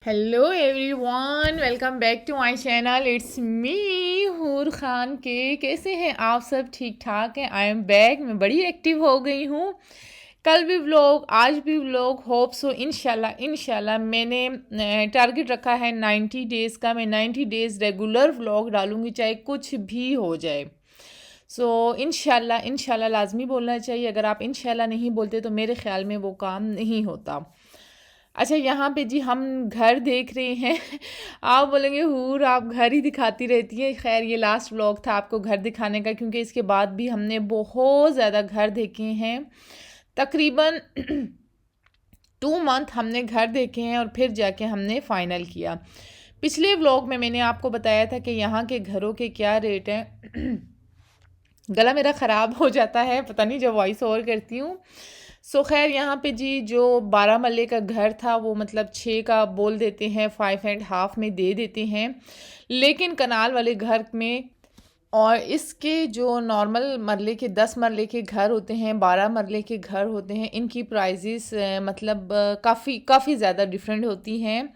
Hello everyone, welcome back to my channel. It's me Hoor Khan के। कैसे हैं आप सब? ठीक ठाक हैं? I am back. मैं बड़ी एक्टिव हो गई हूँ। कल भी व्लॉग, आज भी व्लॉग, होप सो इंशाल्लाह इंशाल्लाह। मैंने टारगेट रखा है 90 डेज़ का। मैं 90 डेज़ रेगुलर व्लॉग डालूँगी, चाहे कुछ भी हो जाए। सो इंशाल्लाह इंशाल्लाह लाजमी बोलना चाहिए। अगर आप इंशाल्लाह नहीं बोलते तो मेरे ख्याल में वो काम नहीं होता। अच्छा, यहाँ पे जी हम घर देख रहे हैं। आप बोलेंगे हूर आप घर ही दिखाती रहती है। खैर, ये लास्ट व्लॉग था आपको घर दिखाने का, क्योंकि इसके बाद भी हमने बहुत ज़्यादा घर देखे हैं। तकरीबन 2 मंथ हमने घर देखे हैं और फिर जाके हमने फ़ाइनल किया। पिछले व्लॉग में मैंने आपको बताया था कि यहाँ के घरों के क्या रेट हैं। गला मेरा ख़राब हो जाता है, पता नहीं, जब वॉइस ओवर करती हूँ। सो खैर, यहाँ पे जी जो 12 मरले का घर था वो मतलब 6 का बोल देते हैं, 5.5 में दे देते हैं। लेकिन कनाल वाले घर में और इसके जो नॉर्मल मरले के 10 मरले के घर होते हैं, 12 मरले के घर होते हैं, इनकी प्राइजेस मतलब काफ़ी ज़्यादा डिफरेंट होती हैं।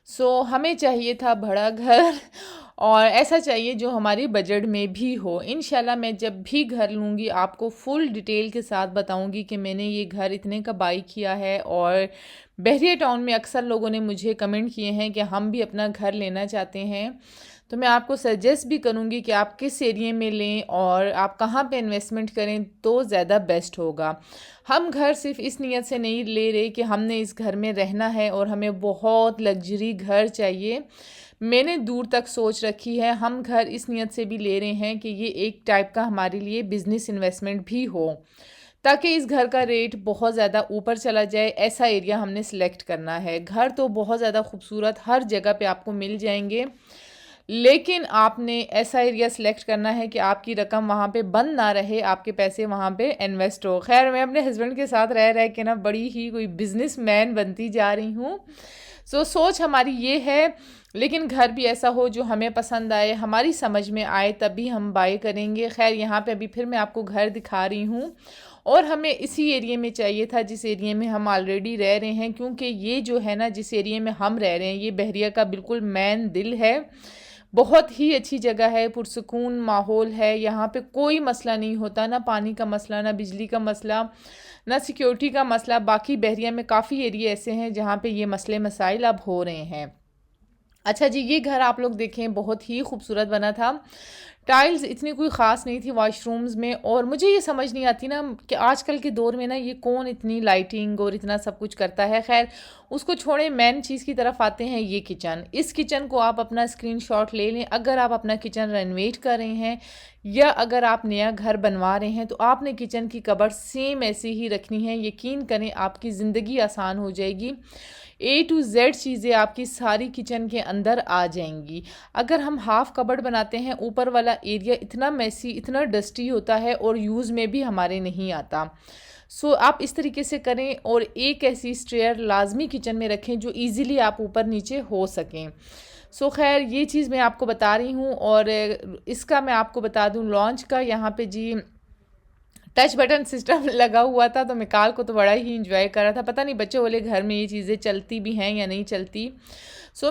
सो हमें चाहिए था बड़ा घर और ऐसा चाहिए जो हमारी बजट में भी हो। इंशाल्लाह मैं जब भी घर लूँगी आपको फुल डिटेल के साथ बताऊँगी कि मैंने ये घर इतने का बाई किया है। और बहरिया टाउन में अक्सर लोगों ने मुझे कमेंट किए हैं कि हम भी अपना घर लेना चाहते हैं, तो मैं आपको सजेस्ट भी करूँगी कि आप किस एरिया में लें और आप कहाँ पे इन्वेस्टमेंट करें तो ज़्यादा बेस्ट होगा। हम घर सिर्फ इस नीयत से नहीं ले रहे कि हमने इस घर में रहना है और हमें बहुत लग्जरी घर चाहिए। मैंने दूर तक सोच रखी है। हम घर इस नीयत से भी ले रहे हैं कि ये एक टाइप का हमारे लिए बिज़नेस इन्वेस्टमेंट भी हो, ताकि इस घर का रेट बहुत ज़्यादा ऊपर चला जाए। ऐसा एरिया हमने सेलेक्ट करना है। घर तो बहुत ज़्यादा खूबसूरत हर जगह पे आपको मिल जाएंगे, लेकिन आपने ऐसा एरिया सेलेक्ट करना है कि आपकी रकम वहाँ पे बंद ना रहे, आपके पैसे वहाँ पे इन्वेस्ट हो। खैर, मैं अपने हस्बैंड के साथ रह रह के ना बड़ी ही कोई बिजनेसमैन बनती जा रही हूँ। सोच हमारी ये है, लेकिन घर भी ऐसा हो जो हमें पसंद आए, हमारी समझ में आए, तभी हम बाय करेंगे। खैर, यहाँ पे अभी फिर मैं आपको घर दिखा रही हूँ और हमें इसी एरिया में चाहिए था जिस एरिया में हम ऑलरेडी रह रहे हैं, क्योंकि ये जो है ना, जिस एरिया में हम रह रहे हैं, ये बहरिया का बिल्कुल मेन दिल है। बहुत ही अच्छी जगह है, पुरसुकून माहौल है। यहाँ पे कोई मसला नहीं होता, ना पानी का मसला, ना बिजली का मसला, ना सिक्योरिटी का मसला। बाकी बहरिया में काफ़ी एरिया ऐसे हैं जहाँ पे ये मसले मसाइल अब हो रहे हैं। अच्छा जी, ये घर आप लोग देखें, बहुत ही खूबसूरत बना था। टाइल्स इतनी कोई ख़ास नहीं थी वॉशरूम्स में, और मुझे ये समझ नहीं आती ना कि आजकल के दौर में ना ये कौन इतनी लाइटिंग और इतना सब कुछ करता है। खैर, उसको छोड़े, मेन चीज़ की तरफ आते हैं। ये किचन, इस किचन को आप अपना स्क्रीनशॉट ले लें। अगर आप अपना किचन रेनोवेट कर रहे हैं या अगर आप नया घर बनवा रहे हैं तो आपने किचन की कबर्ड सेम ऐसी ही रखनी है। यकीन करें, आपकी ज़िंदगी आसान हो जाएगी। A to Z चीज़ें आपकी सारी किचन के अंदर आ जाएंगी। अगर हम हाफ कबर्ड बनाते हैं, ऊपर वाला एरिया इतना मैसी, इतना डस्टी होता है और यूज़ में भी हमारे नहीं आता। आप इस तरीके से करें और एक ऐसी स्टेयर लाजमी किचन में रखें जो इजीली आप ऊपर नीचे हो सकें। खैर, ये चीज़ मैं आपको बता रही हूँ। और इसका मैं आपको बता दूँ लॉन्च का, यहाँ पे जी टच बटन सिस्टम लगा हुआ था, तो मिकाल को तो बड़ा ही इंजॉय कर रहा था। पता नहीं बच्चे वाले घर में ये चीज़ें चलती भी हैं या नहीं चलती।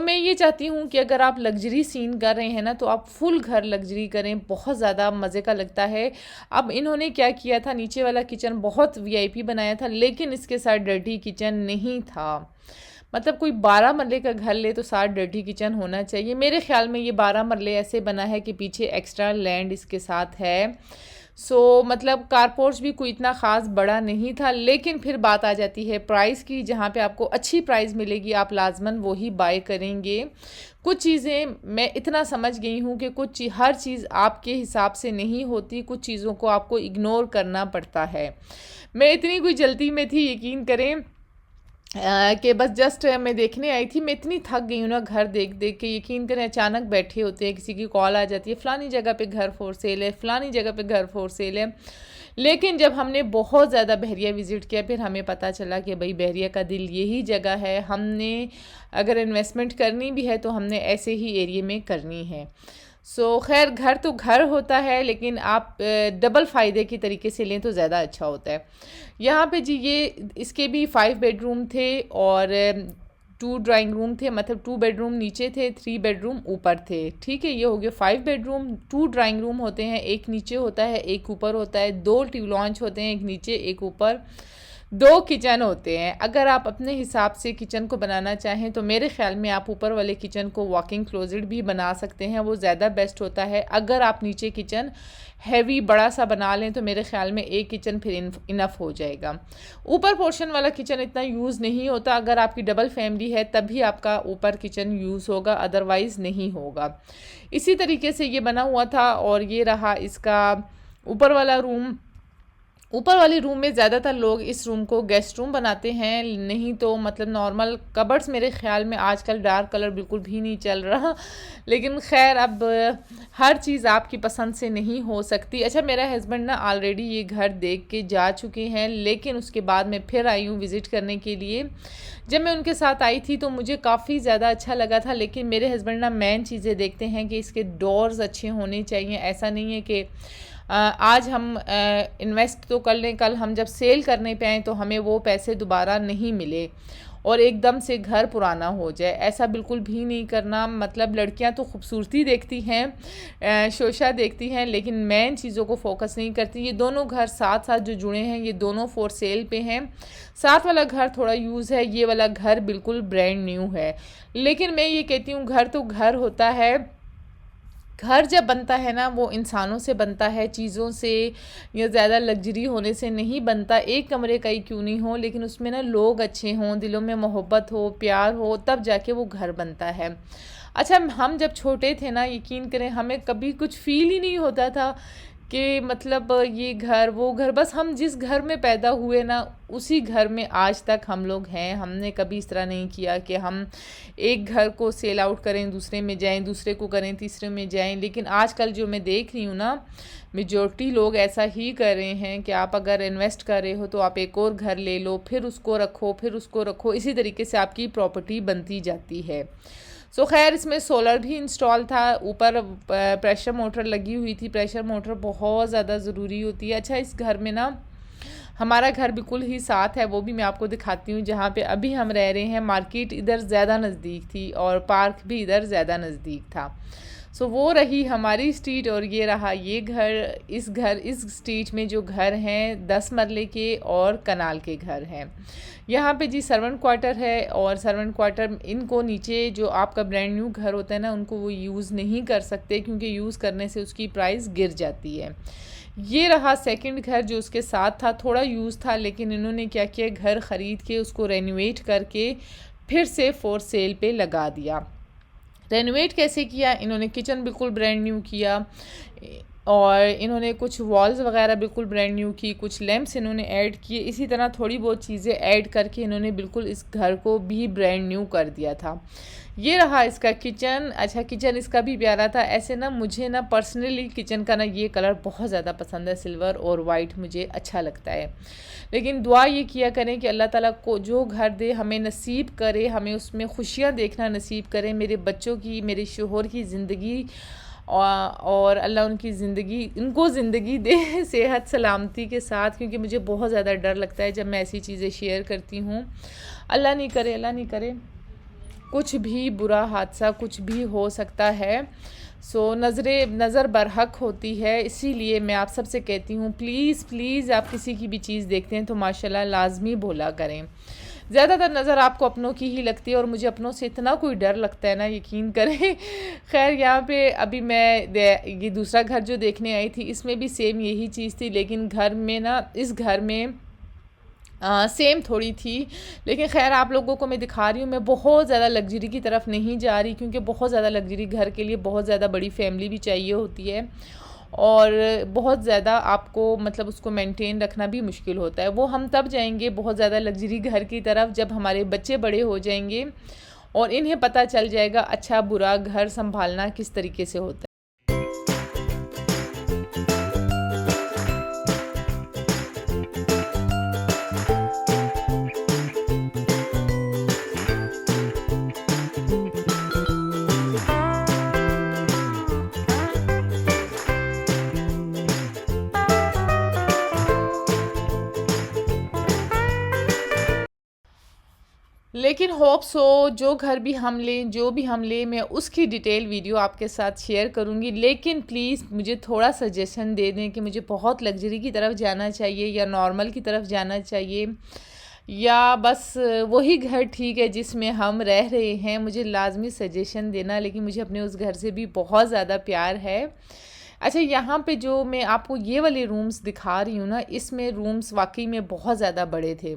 मैं ये चाहती हूँ कि अगर आप लग्जरी सीन कर रहे हैं ना, तो आप फुल घर लग्जरी करें, बहुत ज़्यादा मज़े का लगता है। अब इन्होंने क्या किया था, नीचे वाला किचन बहुत वीआईपी बनाया था, लेकिन इसके साथ डर्टी किचन नहीं था। मतलब कोई 12 मरले का घर ले तो साथ डर्टी किचन होना चाहिए। मेरे ख्याल में ये 12 मरले ऐसे बना है कि पीछे एक्स्ट्रा लैंड इसके साथ है। मतलब कारपोर्च भी कोई इतना ख़ास बड़ा नहीं था। लेकिन फिर बात आ जाती है प्राइस की। जहाँ पे आपको अच्छी प्राइस मिलेगी आप लाजमन वही बाय करेंगे। कुछ चीज़ें मैं इतना समझ गई हूँ कि हर चीज़ आपके हिसाब से नहीं होती, कुछ चीज़ों को आपको इग्नोर करना पड़ता है। मैं इतनी कोई जल्दी में थी, यकीन करें, कि बस जस्ट मैं देखने आई थी। मैं इतनी थक गई हूँ ना घर देख देख के, यकीन करें, अचानक बैठे होते हैं, किसी की कॉल आ जाती है, फ़लानी जगह पे घर फॉर सेल है, फ़लानी जगह पे घर फॉर सेल है। लेकिन जब हमने बहुत ज़्यादा बहरिया विज़िट किया, फिर हमें पता चला कि भाई बहरिया का दिल यही जगह है। हमने अगर इन्वेस्टमेंट करनी भी है तो हमने ऐसे ही एरिया में करनी है। खैर, घर तो घर होता है, लेकिन आप डबल फ़ायदे की तरीके से लें तो ज़्यादा अच्छा होता है। यहाँ पे जी ये इसके भी 5 बेडरूम थे और 2 ड्राइंग रूम थे, मतलब 2 बेडरूम नीचे थे, 3 बेडरूम ऊपर थे। ठीक है, ये हो गया 5 बेडरूम। 2 ड्राइंग रूम होते हैं, एक नीचे होता है एक ऊपर होता है, 2 ट्यूब लॉन्च होते हैं, एक नीचे एक ऊपर, 2 किचन होते हैं। अगर आप अपने हिसाब से किचन को बनाना चाहें तो मेरे ख्याल में आप ऊपर वाले किचन को वॉकिंग क्लोजेट भी बना सकते हैं, वो ज़्यादा बेस्ट होता है। अगर आप नीचे किचन हैवी बड़ा सा बना लें तो मेरे ख्याल में एक किचन फिर इनफ हो जाएगा। ऊपर पोर्शन वाला किचन इतना यूज़ नहीं होता, अगर आपकी डबल फैमिली है तभी आपका ऊपर किचन यूज़ होगा, अदरवाइज़ नहीं होगा। इसी तरीके से ये बना हुआ था। और ये रहा इसका ऊपर वाला रूम। ऊपर वाले रूम में ज़्यादातर लोग इस रूम को गेस्ट रूम बनाते हैं, नहीं तो मतलब नॉर्मल कबर्ड्स मेरे ख्याल में आजकल डार्क कलर बिल्कुल भी नहीं चल रहा, लेकिन खैर अब हर चीज़ आपकी पसंद से नहीं हो सकती। अच्छा, मेरा हस्बैंड ना ऑलरेडी ये घर देख के जा चुके हैं, लेकिन उसके बाद मैं फिर आई हूँ विज़िट करने के लिए। जब मैं उनके साथ आई थी तो मुझे काफ़ी ज़्यादा अच्छा लगा था, लेकिन मेरे हस्बैंड ना मेन चीज़ें देखते हैं कि इसके डोर्स अच्छे होने चाहिए। ऐसा नहीं है कि आज हम इन्वेस्ट तो कर लें, कल हम जब सेल करने पे आएँ तो हमें वो पैसे दोबारा नहीं मिले और एकदम से घर पुराना हो जाए, ऐसा बिल्कुल भी नहीं करना। मतलब लड़कियां तो खूबसूरती देखती हैं, शोशा देखती हैं, लेकिन मेन चीज़ों को फोकस नहीं करती। ये दोनों घर साथ साथ जो जुड़े हैं ये दोनों फॉर सेल पे हैं। साथ वाला घर थोड़ा यूज़ है, ये वाला घर बिल्कुल ब्रांड न्यू है। लेकिन मैं ये कहती हूँ घर तो घर होता है। घर जब बनता है ना वो इंसानों से बनता है, चीज़ों से या ज़्यादा लग्जरी होने से नहीं बनता। एक कमरे का ही क्यों नहीं हो, लेकिन उसमें ना लोग अच्छे हों, दिलों में मोहब्बत हो, प्यार हो, तब जाके वो घर बनता है। अच्छा, हम जब छोटे थे ना, यकीन करें हमें कभी कुछ फ़ील ही नहीं होता था कि मतलब ये घर वो घर, बस हम जिस घर में पैदा हुए ना उसी घर में आज तक हम लोग हैं। हमने कभी इस तरह नहीं किया कि हम एक घर को सेल आउट करें, दूसरे में जाएं, दूसरे को करें, तीसरे में जाएं। लेकिन आजकल जो मैं देख रही हूँ ना, मेजॉरिटी लोग ऐसा ही कर रहे हैं कि आप अगर इन्वेस्ट कर रहे हो तो आप एक और घर ले लो, फिर उसको रखो, फिर उसको रखो, इसी तरीके से आपकी प्रॉपर्टी बनती जाती है। सो खैर इसमें सोलर भी इंस्टॉल था, ऊपर प्रेशर मोटर लगी हुई थी। प्रेशर मोटर बहुत ज़्यादा ज़रूरी होती है। अच्छा, इस घर में ना हमारा घर बिल्कुल ही साथ है, वो भी मैं आपको दिखाती हूँ। जहाँ पे अभी हम रह रहे हैं मार्केट इधर ज़्यादा नज़दीक थी और पार्क भी इधर ज़्यादा नज़दीक था। सो वो रही हमारी स्ट्रीट और ये रहा ये घर। इस स्ट्रीट में जो घर हैं 10 मरले के और कनाल के घर हैं। यहाँ पे जी सर्वेंट क्वार्टर है, और सर्वेंट क्वार्टर इनको नीचे जो आपका ब्रांड न्यू घर होता है ना उनको वो यूज़ नहीं कर सकते, क्योंकि यूज़ करने से उसकी प्राइस गिर जाती है। ये रहा सेकंड घर जो उसके साथ था, थोड़ा यूज़ था, लेकिन इन्होंने क्या किया, घर ख़रीद के उसको रेनोवेट करके फिर से फॉर सेल पे लगा दिया। रेनोवेट कैसे किया, इन्होंने किचन बिल्कुल ब्रांड न्यू किया और इन्होंने कुछ वॉल्स वगैरह बिल्कुल ब्रांड न्यू की, कुछ लैंप्स इन्होंने ऐड किए, इसी तरह थोड़ी बहुत चीज़ें ऐड करके इन्होंने बिल्कुल इस घर को भी ब्रांड न्यू कर दिया था। ये रहा इसका किचन। अच्छा, किचन इसका भी प्यारा था। ऐसे ना मुझे ना पर्सनली किचन का ना ये कलर बहुत ज़्यादा पसंद है, सिल्वर और वाइट मुझे अच्छा लगता है। लेकिन दुआ ये किया करें कि अल्लाह ताला को जो घर दे हमें नसीब करे, हमें उसमें खुशियाँ देखना नसीब करे, मेरे बच्चों की, मेरे शोहर की ज़िंदगी और अल्लाह उनकी ज़िंदगी, इनको ज़िंदगी दे सेहत सलामती के साथ, क्योंकि मुझे बहुत ज़्यादा डर लगता है जब मैं ऐसी चीज़ें शेयर करती हूँ। अल्लाह नहीं करे, अल्लाह नहीं करे, कुछ भी बुरा हादसा कुछ भी हो सकता है। सो नज़र बरहक होती है, इसीलिए मैं आप सबसे कहती हूँ प्लीज़ प्लीज़ आप किसी की भी चीज़ देखते हैं तो माशाल्लाह लाजमी बोला करें। ज़्यादातर नज़र आपको अपनों की ही लगती है और मुझे अपनों से इतना कोई डर लगता है ना, यकीन करें। खैर यहाँ पे अभी मैं ये दूसरा घर जो देखने आई थी इसमें भी सेम यही चीज़ थी, लेकिन घर में ना इस घर में सेम थोड़ी थी। लेकिन खैर आप लोगों को मैं दिखा रही हूँ, मैं बहुत ज़्यादा लग्जरी की तरफ नहीं जा रही, क्योंकि बहुत ज़्यादा लग्जरी घर के लिए बहुत ज़्यादा बड़ी फैमिली भी चाहिए होती है और बहुत ज़्यादा आपको मतलब उसको मेंटेन रखना भी मुश्किल होता है। वो हम तब जाएंगे बहुत ज़्यादा लग्जरी घर की तरफ जब हमारे बच्चे बड़े हो जाएंगे और इन्हें पता चल जाएगा अच्छा बुरा घर संभालना किस तरीके से होता है। लेकिन होप सो जो घर भी हम लें, जो भी हम लें, मैं उसकी डिटेल वीडियो आपके साथ शेयर करूँगी। लेकिन प्लीज़ मुझे थोड़ा सजेशन दे दें कि मुझे बहुत लग्जरी की तरफ जाना चाहिए या नॉर्मल की तरफ जाना चाहिए, या बस वही घर ठीक है जिसमें हम रह रहे हैं। मुझे लाजमी सजेशन देना, लेकिन मुझे अपने उस घर से भी बहुत ज़्यादा प्यार है। अच्छा, यहाँ पे जो मैं आपको ये वाले रूम्स दिखा रही हूँ ना, इसमें रूम्स वाकई में बहुत ज़्यादा बड़े थे,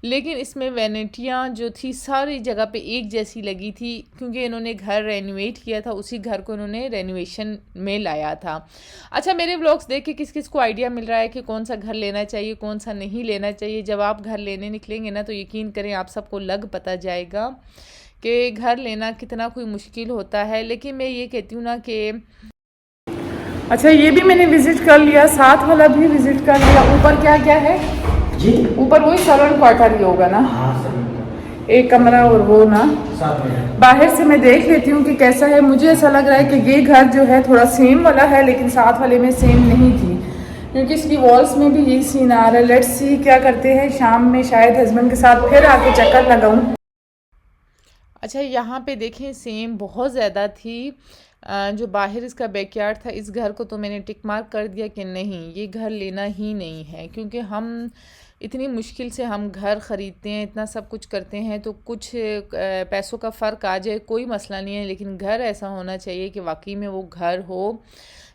लेकिन इसमें वैनिटियाँ जो थी सारी जगह पे एक जैसी लगी थी, क्योंकि इन्होंने घर रेनोवेट किया था, उसी घर को इन्होंने रेनोवेशन में लाया था। अच्छा, मेरे व्लॉग्स देख के किस किस को आइडिया मिल रहा है कि कौन सा घर लेना चाहिए, कौन सा नहीं लेना चाहिए? जब आप घर लेने निकलेंगे ना, तो यकीन करें आप सबको लग पता जाएगा कि घर लेना कितना कोई मुश्किल होता है। लेकिन मैं ये कहती हूँ ना कि अच्छा, ये भी मैंने विज़िट कर लिया, साथ वाला भी विज़िट कर लिया। ऊपर क्या क्या है जी? ऊपर? वही सर्वेंट क्वार्टर ही होगा ना? हाँ सर। एक कमरा और वो ना। साथ में बाहर से मैं देख लेती हूँ कि कैसा है। मुझे ऐसा लग रहा है कि ये घर जो है थोड़ा सेम वाला है, लेकिन साथ वाले में सेम नहीं थी, क्योंकि इसकी वॉल्स में भी यही सीन आ रहा है। लेट्स सी क्या करते हैं, शाम में शायद हस्बैंड के साथ फिर आके चक्कर लगाऊं। अच्छा, यहाँ पे देखें सेम बहुत ज़्यादा थी। जो बाहर इसका बैकयार्ड था, इस घर को तो मैंने टिक मार्क कर दिया कि नहीं, ये घर लेना ही नहीं है, क्योंकि हम इतनी मुश्किल से हम घर ख़रीदते हैं, इतना सब कुछ करते हैं, तो कुछ पैसों का फ़र्क आ जाए कोई मसला नहीं है, लेकिन घर ऐसा होना चाहिए कि वाकई में वो घर हो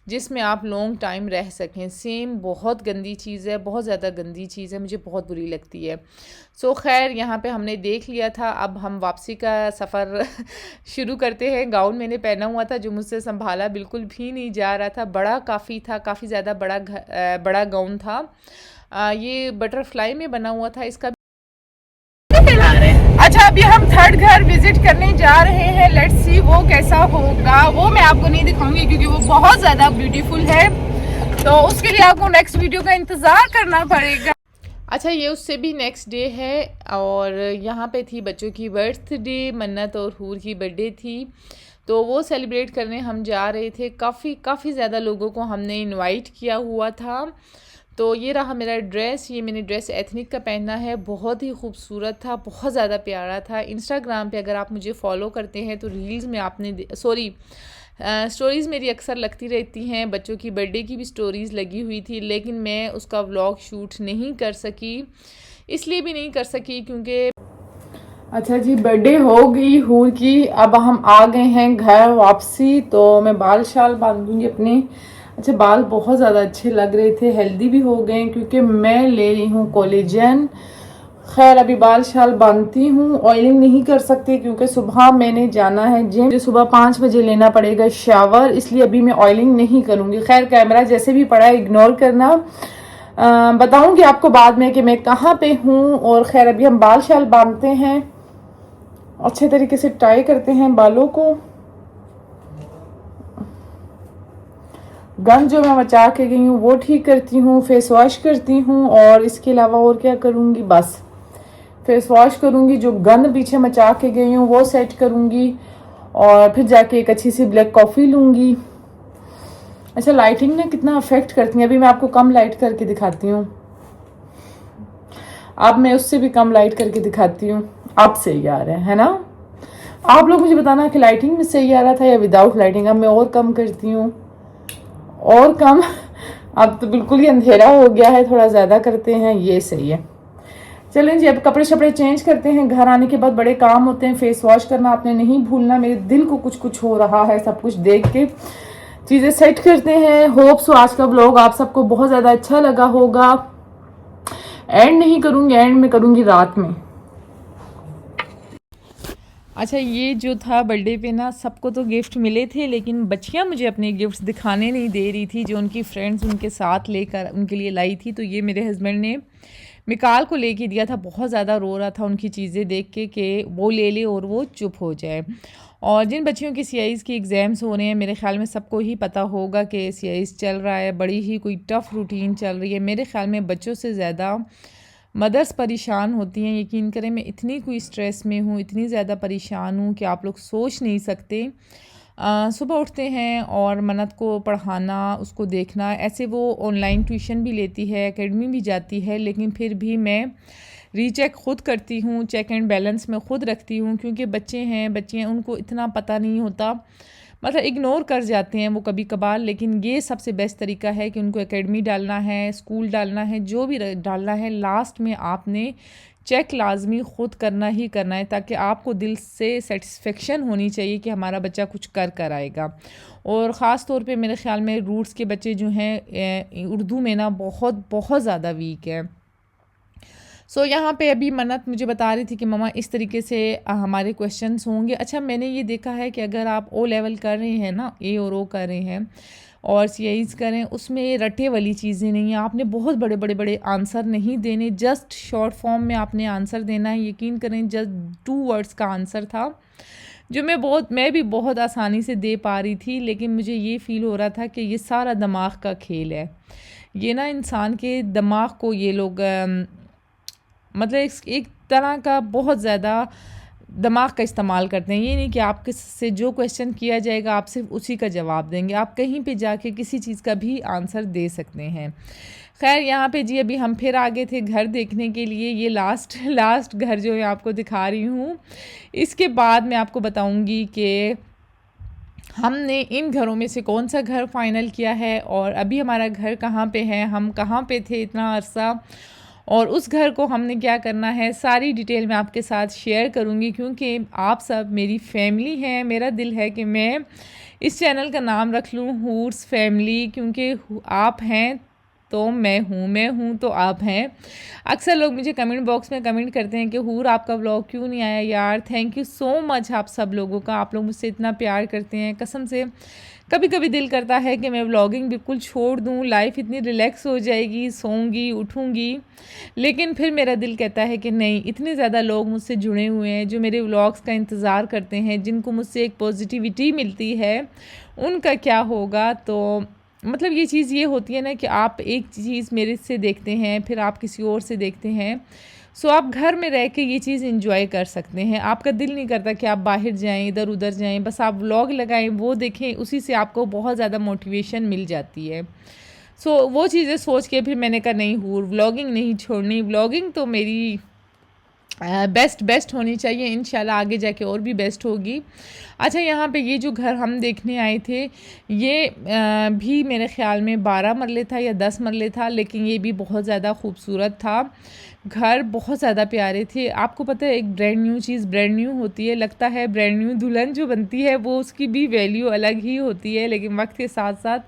जिसमें आप लॉन्ग टाइम रह सकें। सेम बहुत गंदी चीज़ है, बहुत ज़्यादा गंदी चीज़ है, मुझे बहुत बुरी लगती है। सो खैर, यहाँ पे हमने देख लिया था, अब हम वापसी का सफ़र शुरू करते हैं। गाउन मैंने पहना हुआ था जो मुझसे संभाला बिल्कुल भी नहीं जा रहा था, बड़ा काफ़ी था, काफ़ी ज़्यादा बड़ा गाउन था। ये बटरफ्लाई में बना हुआ था, इसका अच्छा, अभी हम थर्ड घर विजिट करने जा रहे हैं। लेट्स सी वो कैसा होगा। वो मैं आपको नहीं दिखाऊंगी क्योंकि वो बहुत ज़्यादा ब्यूटीफुल है, तो उसके लिए आपको नेक्स्ट वीडियो का इंतज़ार करना पड़ेगा। अच्छा, ये उससे भी नेक्स्ट डे है, और यहाँ पे थी बच्चों की बर्थडे, मन्नत और हूर की बर्थडे थी, तो वो सेलिब्रेट करने हम जा रहे थे। काफ़ी ज़्यादा लोगों को हमने इनवाइट किया हुआ था। तो ये रहा मेरा ड्रेस। ये मैंने ड्रेस एथनिक का पहना है, बहुत ही खूबसूरत था, बहुत ज़्यादा प्यारा था। इंस्टाग्राम पे अगर आप मुझे फॉलो करते हैं तो रील्स में आपने स्टोरीज़ मेरी अक्सर लगती रहती हैं। बच्चों की बर्थडे की भी स्टोरीज़ लगी हुई थी, लेकिन मैं उसका व्लॉग शूट नहीं कर सकी। इसलिए भी नहीं कर सकी क्योंकि अच्छा जी, बर्थडे हो गई हूर की, अब हम आ गए हैं घर वापसी, तो मैं बाल शाल बांधूंगी अपने। अच्छा, बाल बहुत ज़्यादा अच्छे लग रहे थे, हेल्दी भी हो गए क्योंकि मैं ले रही हूँ कोलेजन। खैर, अभी बाल शाल बांधती हूँ। ऑयलिंग नहीं कर सकती क्योंकि सुबह मैंने जाना है जिम, मुझे सुबह 5 बजे लेना पड़ेगा शावर, इसलिए अभी मैं ऑयलिंग नहीं करूँगी। खैर, कैमरा जैसे भी पड़ा है इग्नोर करना। बताऊँगी आपको बाद में कि मैं कहाँ पे हूँ। और खैर, अभी हम बाल शाल बांधते हैं, अच्छे तरीके से टाई करते हैं बालों को। गंद जो मैं मचा के गई हूँ वो ठीक करती हूँ, फेस वॉश करती हूँ, और इसके अलावा और क्या करूँगी, बस फेस वॉश करूँगी। जो गंद पीछे मचा के गई हूँ वो सेट करूँगी, और फिर जाके एक अच्छी सी ब्लैक कॉफ़ी लूँगी। अच्छा, लाइटिंग ने कितना अफेक्ट करती है। अभी मैं आपको कम लाइट करके दिखाती हूँ, अब मैं उससे भी कम लाइट करके दिखाती हूँ। अब सही आ रहा है ना? आप लोग मुझे बताना कि लाइटिंग में सही आ रहा था या विदाउट लाइटिंग। अब मैं और कम करती हूँ, और कम। अब तो बिल्कुल ही अंधेरा हो गया है, थोड़ा ज़्यादा करते हैं, ये सही है। चलें जी, अब कपड़े शपड़े चेंज करते हैं। घर आने के बाद बड़े काम होते हैं, फेस वॉश करना आपने नहीं भूलना। मेरे दिल को कुछ कुछ हो रहा है, सब कुछ देख के चीज़ें सेट करते हैं। होप सो आज का व्लॉग आप सबको बहुत ज़्यादा अच्छा लगा होगा। एंड नहीं करूँगी, एंड में करूँगी रात में। अच्छा, ये जो था बर्थडे पे ना, सबको तो गिफ्ट मिले थे, लेकिन बच्चियां मुझे अपने गिफ्ट्स दिखाने नहीं दे रही थी जो उनकी फ्रेंड्स उनके साथ लेकर उनके लिए लाई थी। तो ये मेरे हस्बैंड ने मिकाल को लेके दिया था, बहुत ज़्यादा रो रहा था उनकी चीज़ें देख के कि वो ले ले और वो चुप हो जाए। और जिन बच्चियों की सीआईज़ की एग्ज़ाम्स हो रहे हैं, मेरे ख़्याल में सबको ही पता होगा कि सीआईज़ चल रहा है, बड़ी ही कोई टफ़ रूटीन चल रही है। मेरे ख़्याल में बच्चों से ज़्यादा मदर्स परेशान होती हैं। यकीन करें, मैं इतनी कोई स्ट्रेस में हूँ, इतनी ज़्यादा परेशान हूँ कि आप लोग सोच नहीं सकते। सुबह उठते हैं और मन्नत को पढ़ाना, उसको देखना, ऐसे वो ऑनलाइन ट्यूशन भी लेती है, एकेडमी भी जाती है, लेकिन फिर भी मैं रीचेक खुद करती हूँ, चेक एंड बैलेंस में खुद रखती हूँ, क्योंकि बच्चे हैं उनको इतना पता नहीं होता, मतलब इग्नोर कर जाते हैं वो कभी कभार। लेकिन ये सबसे बेस्ट तरीका है कि उनको एकेडमी डालना है, स्कूल डालना है, जो भी डालना है, लास्ट में आपने चेक लाजमी ख़ुद करना ही करना है, ताकि आपको दिल से सेटिस्फेक्शन होनी चाहिए कि हमारा बच्चा कुछ कर आएगा। और ख़ास तौर पे मेरे ख़्याल में रूट्स के बच्चे जो हैं उर्दू में ना बहुत बहुत ज़्यादा वीक है। यहाँ पे अभी मन्नत मुझे बता रही थी कि मम्मा इस तरीके से हमारे क्वेश्चंस होंगे। अच्छा, मैंने ये देखा है कि अगर आप ओ लेवल कर रहे हैं ना, ए और ओ कर रहे हैं और CIs करें, उसमें ये रटे वाली चीज़ें नहीं हैं। आपने बहुत बड़े बड़े बड़े आंसर नहीं देने, जस्ट शॉर्ट फॉर्म में आपने आंसर देना है। यकीन करें, जस्ट 2 वर्ड्स का आंसर था जो मैं भी बहुत आसानी से दे पा रही थी, लेकिन मुझे ये फ़ील हो रहा था कि ये सारा दिमाग का खेल है। ये ना इंसान के दिमाग को ये लोग मतलब एक तरह का बहुत ज़्यादा दिमाग का इस्तेमाल करते हैं। ये नहीं कि आपके से जो क्वेश्चन किया जाएगा आप सिर्फ उसी का जवाब देंगे, आप कहीं पे जाके किसी चीज़ का भी आंसर दे सकते हैं। खैर, यहाँ पे जी अभी हम फिर आगे थे घर देखने के लिए। ये लास्ट घर जो है आपको दिखा रही हूँ। इसके बाद मैं आपको बताऊँगी कि हमने इन घरों में से कौन सा घर फ़ाइनल किया है और अभी हमारा घर कहाँ पे है, हम कहाँ पे थे इतना अरसा, और उस घर को हमने क्या करना है, सारी डिटेल मैं आपके साथ शेयर करूंगी, क्योंकि आप सब मेरी फैमिली हैं। मेरा दिल है कि मैं इस चैनल का नाम रख लूँ हूर्स फैमिली, क्योंकि आप हैं तो मैं हूँ तो आप हैं। अक्सर लोग मुझे कमेंट बॉक्स में कमेंट करते हैं कि हूर आपका व्लॉग क्यों नहीं आया यार। थैंक यू सो मच आप सब लोगों का, आप लोग मुझसे इतना प्यार करते हैं। कसम से कभी कभी दिल करता है कि मैं व्लॉगिंग बिल्कुल छोड़ दूँ, लाइफ इतनी रिलैक्स हो जाएगी, सोऊंगी उठूँगी, लेकिन फिर मेरा दिल कहता है कि नहीं, इतने ज़्यादा लोग मुझसे जुड़े हुए हैं जो मेरे व्लॉग्स का इंतज़ार करते हैं, जिनको मुझसे एक पॉजिटिविटी मिलती है, उनका क्या होगा। तो मतलब ये चीज़ ये होती है ना कि आप एक चीज़ मेरे से देखते हैं, फिर आप किसी और से देखते हैं, आप घर में रह के ये चीज़ एंजॉय कर सकते हैं। आपका दिल नहीं करता कि आप बाहर जाएं, इधर उधर जाएं, बस आप व्लॉग लगाएं, वो देखें, उसी से आपको बहुत ज़्यादा मोटिवेशन मिल जाती है। वो चीज़ें सोच के फिर मैंने कहा नहीं, व्लॉगिंग नहीं छोड़नी, व्लॉगिंग तो मेरी बेस्ट होनी चाहिए, इंशाल्लाह आगे जाके और भी बेस्ट होगी। अच्छा, यहाँ पे ये जो घर हम देखने आए थे, ये भी मेरे ख़्याल में 12 मरले था या 10 मरले था, लेकिन ये भी बहुत ज़्यादा खूबसूरत था। घर बहुत ज़्यादा प्यारे थे। आपको पता है, एक ब्रांड न्यू चीज़ ब्रांड न्यू होती है, लगता है ब्रांड न्यू दुल्हन जो बनती है वो उसकी भी वैल्यू अलग ही होती है, लेकिन वक्त के साथ साथ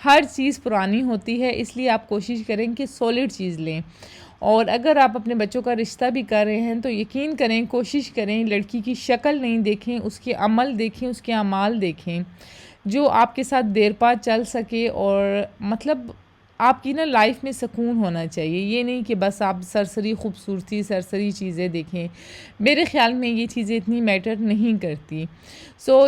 हर चीज़ पुरानी होती है। इसलिए आप कोशिश करें कि सॉलिड चीज़ लें, और अगर आप अपने बच्चों का रिश्ता भी कर रहे हैं तो यकीन करें, कोशिश करें, लड़की की शक्ल नहीं देखें, उसके अमल देखें, उसके अमाल देखें, जो आपके साथ देर पा चल सके, और मतलब आपकी ना लाइफ में सुकून होना चाहिए। ये नहीं कि बस आप सरसरी खूबसूरती, सरसरी चीज़ें देखें। मेरे ख़्याल में ये चीज़ें इतनी मैटर नहीं करती।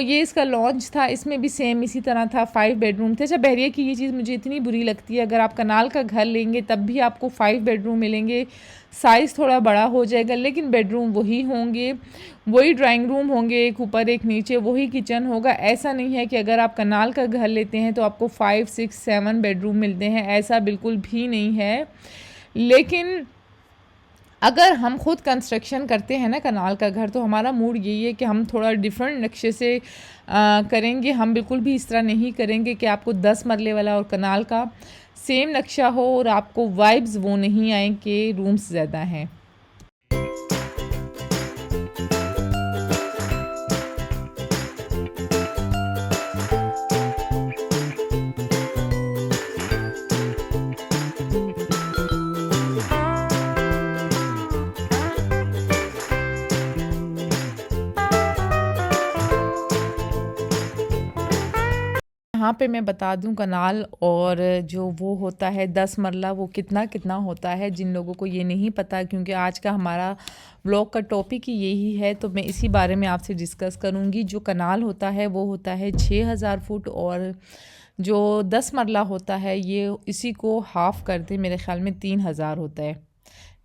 ये इसका लॉन्च था, इसमें भी सेम इसी तरह था, 5 बेडरूम थे। अच्छा, बहरिया की ये चीज़ मुझे इतनी बुरी लगती है, अगर आप कनाल का घर लेंगे तब भी आपको 5 बेडरूम मिलेंगे, साइज़ थोड़ा बड़ा हो जाएगा, लेकिन बेडरूम वही होंगे, वही ड्राइंग रूम होंगे, एक ऊपर एक नीचे, वही किचन होगा। ऐसा नहीं है कि अगर आप कनाल का घर लेते हैं तो आपको 5, 6, 7 बेडरूम मिलते हैं, ऐसा बिल्कुल भी नहीं है। लेकिन अगर हम खुद कंस्ट्रक्शन करते हैं ना कनाल का घर, तो हमारा मूड यही है कि हम थोड़ा डिफरेंट नक्शे से करेंगे। हम बिल्कुल भी इस तरह नहीं करेंगे कि आपको 10 मरले वाला और कनाल का सेम नक्शा हो और आपको वाइब्स वो नहीं आए कि रूम्स ज़्यादा हैं। यहाँ पे मैं बता दूं, कनाल और जो वो होता है 10 मरला, वो कितना होता है, जिन लोगों को ये नहीं पता, क्योंकि आज का हमारा व्लॉग का टॉपिक ही यही है, तो मैं इसी बारे में आपसे डिस्कस करूँगी। जो कनाल होता है वो होता है 6000 फुट, और जो 10 मरला होता है ये इसी को हाफ़ करते मेरे ख़्याल में 3000 होता है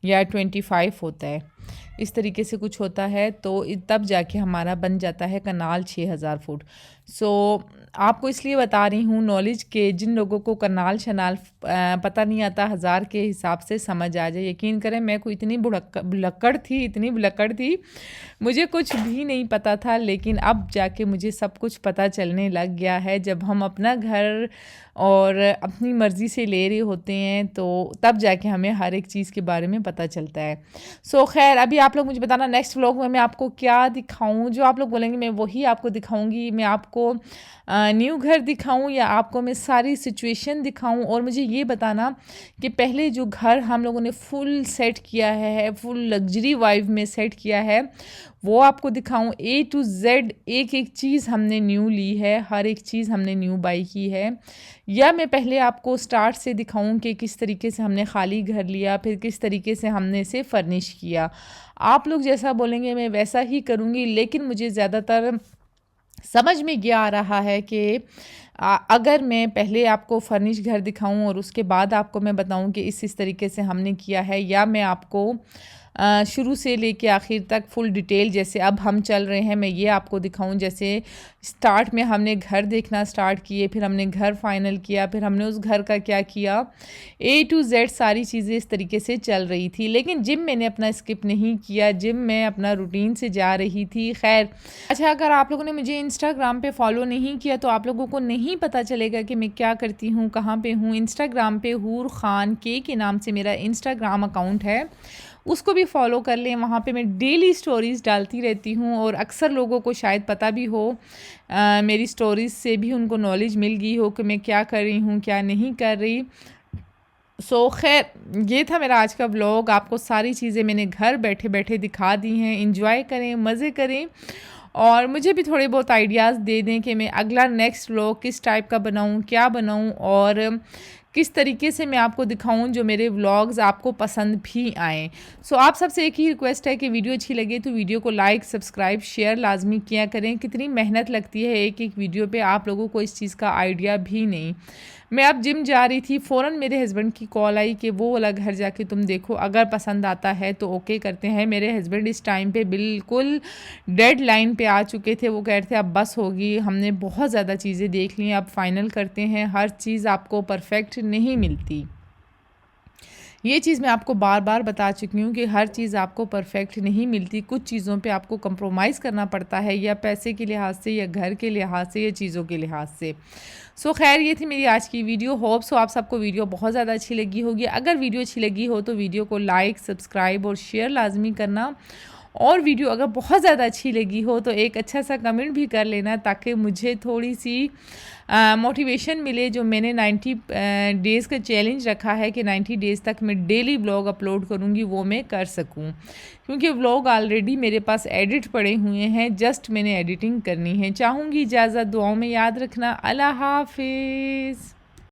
या 25 होता है, इस तरीके से कुछ होता है। तो तब जाके हमारा बन जाता है कनाल 6000 फुट। सो आपको इसलिए बता रही हूँ नॉलेज के, जिन लोगों को करनाल शनाल पता नहीं आता, हज़ार के हिसाब से समझ आ जाए। यकीन करें मैं कोई इतनी भुलक्कड़ थी, मुझे कुछ भी नहीं पता था, लेकिन अब जाके मुझे सब कुछ पता चलने लग गया है। जब हम अपना घर और अपनी मर्ज़ी से ले रहे होते हैं तो तब जाके हमें हर एक चीज़ के बारे में पता चलता है। सो खैर अभी आप लोग मुझे बताना नेक्स्ट व्लॉग में मैं आपको क्या दिखाऊं, जो आप लोग बोलेंगे मैं वही आपको दिखाऊंगी। मैं आपको न्यू घर दिखाऊं या आपको मैं सारी सिचुएशन दिखाऊं, और मुझे ये बताना कि पहले जो घर हम लोगों ने फुल सेट किया है, फुल लग्जरी वाइब में सेट किया है, वो आपको दिखाऊं। A to Z एक एक चीज़ हमने न्यू ली है, हर एक चीज़ हमने न्यू बाई की है, या मैं पहले आपको स्टार्ट से दिखाऊं कि किस तरीके से हमने खाली घर लिया, फिर किस तरीके से हमने इसे फर्निश किया। आप लोग जैसा बोलेंगे मैं वैसा ही करूँगी, लेकिन मुझे ज़्यादातर समझ में ये आ रहा है कि अगर मैं पहले आपको फर्निश घर दिखाऊं और उसके बाद आपको मैं बताऊं कि इस तरीके से हमने किया है, या मैं आपको शुरू से लेके आखिर तक फुल डिटेल जैसे अब हम चल रहे हैं मैं ये आपको दिखाऊं। जैसे स्टार्ट में हमने घर देखना स्टार्ट किए, फिर हमने घर फाइनल किया, फिर हमने उस घर का क्या किया, A to Z सारी चीज़ें इस तरीके से चल रही थी। लेकिन जिम मैंने अपना स्किप नहीं किया, जिम मैं अपना रूटीन से जा रही थी। खैर अच्छा, अगर आप लोगों ने मुझे इंस्टाग्राम पे फॉलो नहीं किया तो आप लोगों को नहीं पता चलेगा कि मैं क्या करती हूँ, कहाँ पे हूँ। इंस्टाग्राम पे हूर खान के नाम से मेरा इंस्टाग्राम अकाउंट है, उसको भी फॉलो कर लें। वहाँ पे मैं डेली स्टोरीज़ डालती रहती हूँ, और अक्सर लोगों को शायद पता भी हो, मेरी स्टोरीज़ से भी उनको नॉलेज मिल गई हो कि मैं क्या कर रही हूँ क्या नहीं कर रही। सो खैर ये था मेरा आज का व्लॉग। आपको सारी चीज़ें मैंने घर बैठे बैठे दिखा दी हैं। इंजॉय करें, मज़े करें, और मुझे भी थोड़े बहुत आइडियाज़ दे दें कि मैं अगला नेक्स्ट व्लॉग किस टाइप का बनाऊं, क्या बनाऊं, और किस तरीके से मैं आपको दिखाऊं जो मेरे व्लॉग्स आपको पसंद भी आएँ। सो आप सबसे एक ही रिक्वेस्ट है कि वीडियो अच्छी लगे तो वीडियो को लाइक, सब्सक्राइब, शेयर लाजमी किया करें। कितनी मेहनत लगती है एक एक वीडियो पे, आप लोगों को इस चीज़ का आइडिया भी नहीं। मैं अब जिम जा रही थी, फ़ौरन मेरे हस्बैंड की कॉल आई कि वो वाला घर जाके तुम देखो, अगर पसंद आता है तो ओके करते हैं। मेरे हस्बैंड इस टाइम पे बिल्कुल डेड लाइन पे आ चुके थे। वो कह रहे थे अब बस होगी, हमने बहुत ज़्यादा चीज़ें देख ली, अब फाइनल करते हैं। हर चीज़ आपको परफेक्ट नहीं मिलती, ये चीज़ मैं आपको बार बार बता चुकी हूँ कि हर चीज़ आपको परफेक्ट नहीं मिलती। कुछ चीज़ों पे आपको कंप्रोमाइज़ करना पड़ता है, या पैसे के लिहाज से, या घर के लिहाज से, या चीज़ों के लिहाज से। सो खैर ये थी मेरी आज की वीडियो। होप सो आप सबको वीडियो बहुत ज़्यादा अच्छी लगी होगी। अगर वीडियो अच्छी लगी हो तो वीडियो को लाइक, सब्सक्राइब और शेयर लाजमी करना, और वीडियो अगर बहुत ज़्यादा अच्छी लगी हो तो एक अच्छा सा कमेंट भी कर लेना, ताकि मुझे थोड़ी सी मोटिवेशन मिले। जो मैंने 90 डेज़ का चैलेंज रखा है कि 90 डेज़ तक मैं डेली व्लॉग अपलोड करूँगी, वो मैं कर सकूँ, क्योंकि व्लॉग ऑलरेडी मेरे पास एडिट पड़े हुए हैं, जस्ट मैंने एडिटिंग करनी है। चाहूँगी इजाज़त, दुआओं में याद रखना। अल्लाह हाफिज़।